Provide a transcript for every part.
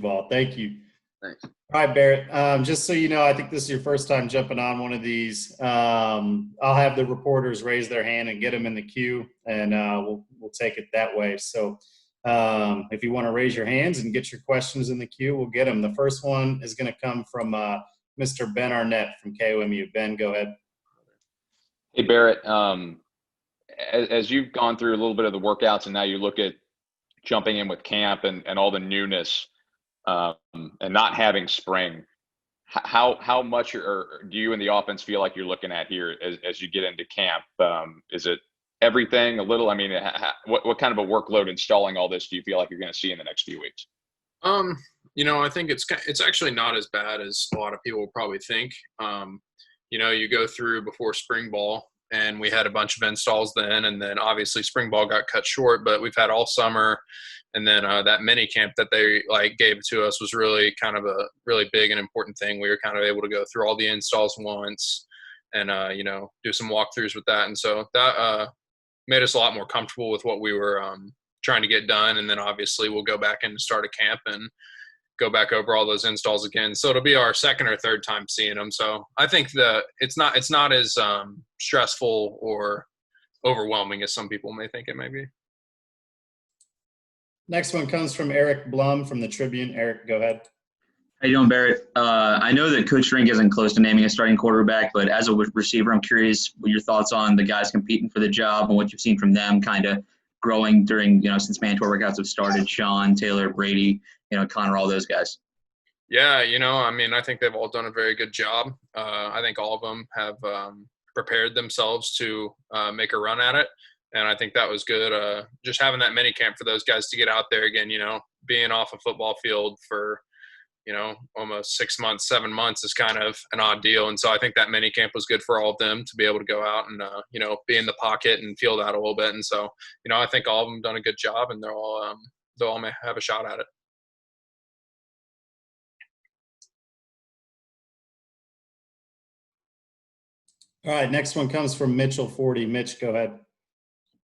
ball. Thank you. Thanks. All right, Barrett. Just so you know, I think this is your first time jumping on one of these. I'll have the reporters raise their hand and get them in the queue, and we'll take it that way. So if you want to raise your hands and get your questions in the queue, we'll get them. The first one is going to come from Mr. Ben Arnett from KOMU. Ben, go ahead. Hey, Barrett. As you've gone through a little bit of the workouts and now you look at jumping in with camp and all the newness and not having spring, how much do you and the offense feel like you're looking at here as you get into camp? Is it everything, a little? I mean, what kind of a workload installing all this do you feel like you're going to see in the next few weeks? I think it's actually not as bad as a lot of people will probably think. You go through before spring ball, and we had a bunch of installs then, and then obviously spring ball got cut short, but we've had all summer. And then that mini camp that they gave to us was really kind of a really big and important thing. We were kind of able to go through all the installs once and, do some walkthroughs with that. And so that made us a lot more comfortable with what we were trying to get done. And then obviously we'll go back in and start a camp and go back over all those installs again. So it'll be our second or third time seeing them. So I think it's not as stressful or overwhelming as some people may think it may be. Next one comes from Eric Blum from the Tribune. Eric, go ahead. How you doing, Barrett? I know that Coach Rink isn't close to naming a starting quarterback, but as a receiver, I'm curious what your thoughts on the guys competing for the job and what you've seen from them kind of growing during, since mandatory workouts have started. Sean, Taylor, Brady, Connor, all those guys. Yeah, I think they've all done a very good job. I think all of them have prepared themselves to make a run at it. And I think that was good. Just having that mini camp for those guys to get out there again, being off a football field for, almost 6 months, 7 months is kind of an odd deal. And so I think that mini camp was good for all of them to be able to go out and, be in the pocket and feel that a little bit. And so, I think all of them done a good job, and they'll all may have a shot at it. All right, next one comes from Mitchell 40. Mitch, go ahead.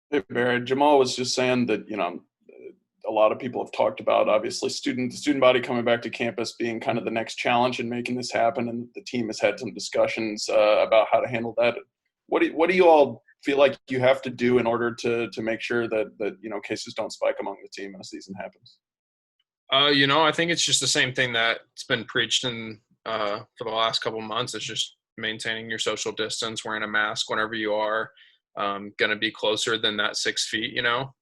Hey, Barrett. Jamal was just saying that, a lot of people have talked about, obviously, the student body coming back to campus being kind of the next challenge in making this happen, and the team has had some discussions about how to handle that. What do you all feel like you have to do in order to make sure that cases don't spike among the team as the season happens? I think it's just the same thing that's been preached for the last couple of months. It's just maintaining your social distance, wearing a mask whenever you are going to be closer than that 6 feet,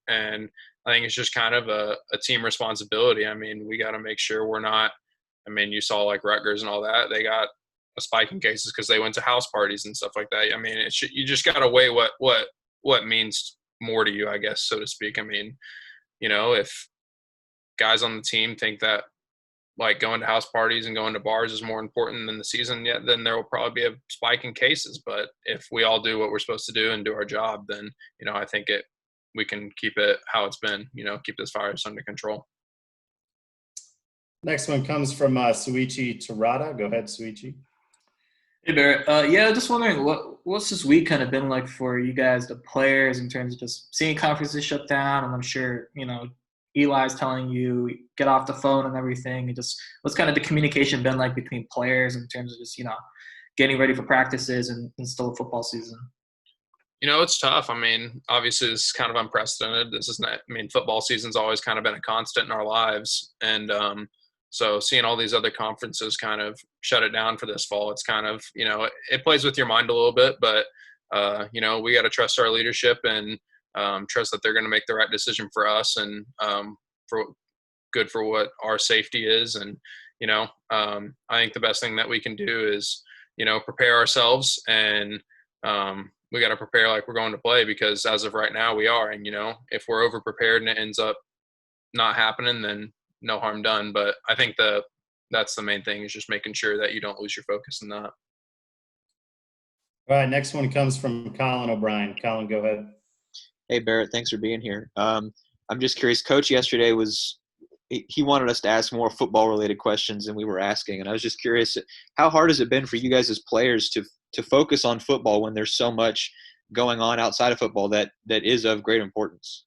and I think it's just kind of a team responsibility. I mean, we got to make sure we're not, you saw Rutgers and all that, they got a spike in cases because they went to house parties and stuff like that. You just got to weigh what means more to you, I guess, so to speak. If guys on the team think that going to house parties and going to bars is more important than the season yet, then there will probably be a spike in cases. But if we all do what we're supposed to do and do our job, then, I think we can keep it how it's been, keep this virus under control. Next one comes from Suichi Terada. Go ahead, Suichi. Hey, Barrett. Just wondering, what's this week kind of been like for you guys, the players, in terms of just seeing conferences shut down? And I'm sure, Eli's telling you get off the phone and everything. And just what's kind of the communication been like between players in terms of just, getting ready for practices and still a football season? It's tough. Obviously this is kind of unprecedented. This is not, football season's always kind of been a constant in our lives. And so seeing all these other conferences kind of shut it down for this fall, it's kind of, it plays with your mind a little bit, but we got to trust our leadership and trust that they're going to make the right decision for us and for what our safety is. And, I think the best thing that we can do is, prepare ourselves, and we got to prepare like we're going to play, because as of right now we are. And, if we're over prepared and it ends up not happening, then no harm done. But I think that's the main thing, is just making sure that you don't lose your focus in that. All right, next one comes from Colin O'Brien. Colin, go ahead. Hey, Barrett, thanks for being here. I'm just curious. Coach yesterday he wanted us to ask more football-related questions than we were asking, and I was just curious, how hard has it been for you guys as players to focus on football when there's so much going on outside of football that is of great importance?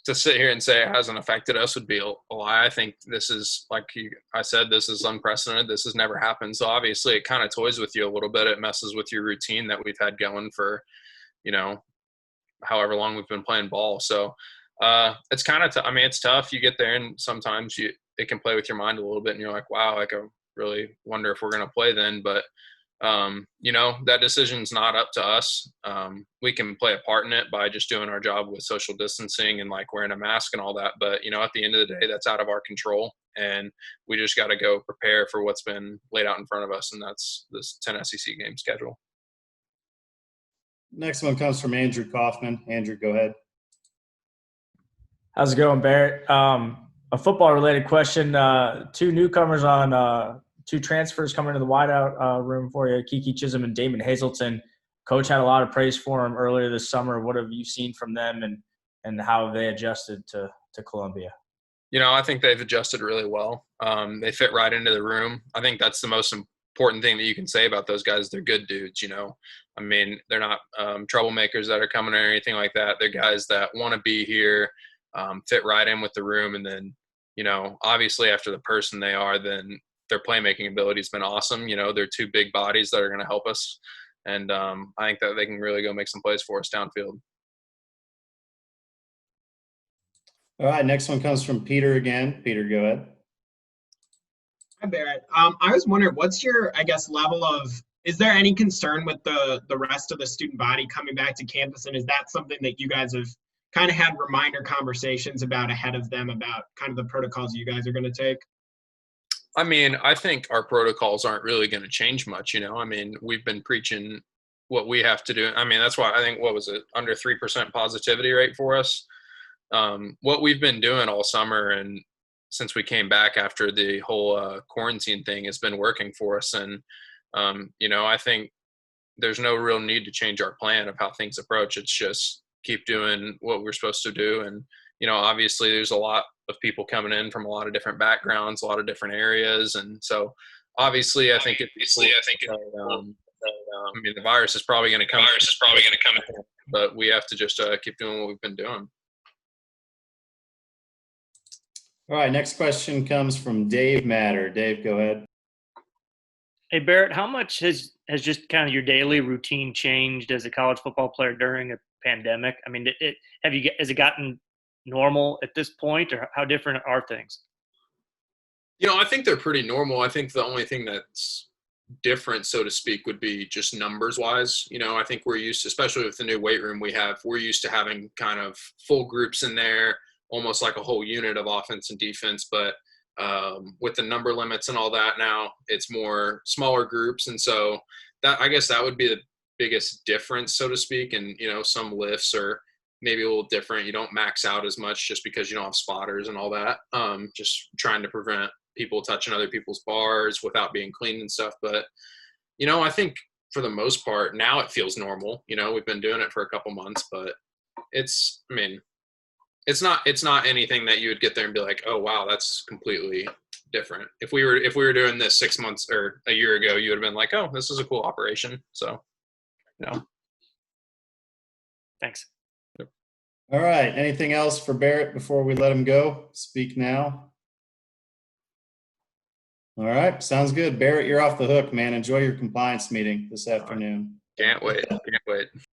to sit here and say it hasn't affected us would be a lie. I think this is, like I said, this is unprecedented. This has never happened. So obviously it kind of toys with you a little bit. It messes with your routine that we've had going for, however long we've been playing ball. So it's kind of, I mean, it's tough. You get there and sometimes it can play with your mind a little bit and you're like, wow, like I really wonder if we're going to play then. But that decision's not up to us. We can play a part in it by just doing our job with social distancing and like wearing a mask and all that. But, at the end of the day, that's out of our control. And we just got to go prepare for what's been laid out in front of us. And that's this 10 SEC game schedule. Next one comes from Andrew Kaufman. Andrew, go ahead. How's it going, Barrett? A football-related question. Two newcomers on two transfers coming into the wideout room for you, Kiki Chisholm and Damon Hazleton. Coach had a lot of praise for them earlier this summer. What have you seen from them and how have they adjusted to Columbia? I think they've adjusted really well. They fit right into the room. I think that's the most important thing that you can say about those guys. They're good dudes, I mean, they're not troublemakers that are coming or anything like that. They're guys that want to be here, fit right in with the room. And then, obviously after the person they are, then their playmaking ability has been awesome. They're two big bodies that are going to help us. And I think that they can really go make some plays for us downfield. All right, next one comes from Peter again. Peter, go ahead. Hi, Barrett. I was wondering, what's your, level of, is there any concern with the rest of the student body coming back to campus? And is that something that you guys have kind of had reminder conversations about ahead of them about kind of the protocols you guys are going to take? I mean, I think our protocols aren't really going to change much, I mean, we've been preaching what we have to do. I mean, that's why I think, what was it, under 3% positivity rate for us? What we've been doing all summer and since we came back after the whole quarantine thing has been working for us. And, I think there's no real need to change our plan of how things approach. It's just keep doing what we're supposed to do. And, obviously there's a lot of people coming in from a lot of different backgrounds, a lot of different areas. And so obviously I think the virus is probably going to come, but we have to just keep doing what we've been doing. All right, next question comes from Dave Matter. Dave, go ahead. Hey, Barrett, how much has just kind of your daily routine changed as a college football player during a pandemic? I mean, has it gotten normal at this point, or how different are things? I think they're pretty normal. I think the only thing that's different, so to speak, would be just numbers wise. I think we're used to, especially with the new weight room we have, we're used to having kind of full groups in there, almost like a whole unit of offense and defense. But with the number limits and all that now, it's more smaller groups. And so I guess that would be the biggest difference, so to speak. And, some lifts are maybe a little different. You don't max out as much just because you don't have spotters and all that. Just trying to prevent people touching other people's bars without being clean and stuff. But, I think for the most part, now it feels normal. We've been doing it for a couple months, but it's not anything that you would get there and be like, oh wow, that's completely different. If we were doing this 6 months or a year ago, you would have been like, oh, this is a cool operation. So, Thanks. All right, anything else for Barrett before we let him go? Speak now. All right, sounds good. Barrett, you're off the hook, man. Enjoy your compliance meeting this afternoon. Can't wait.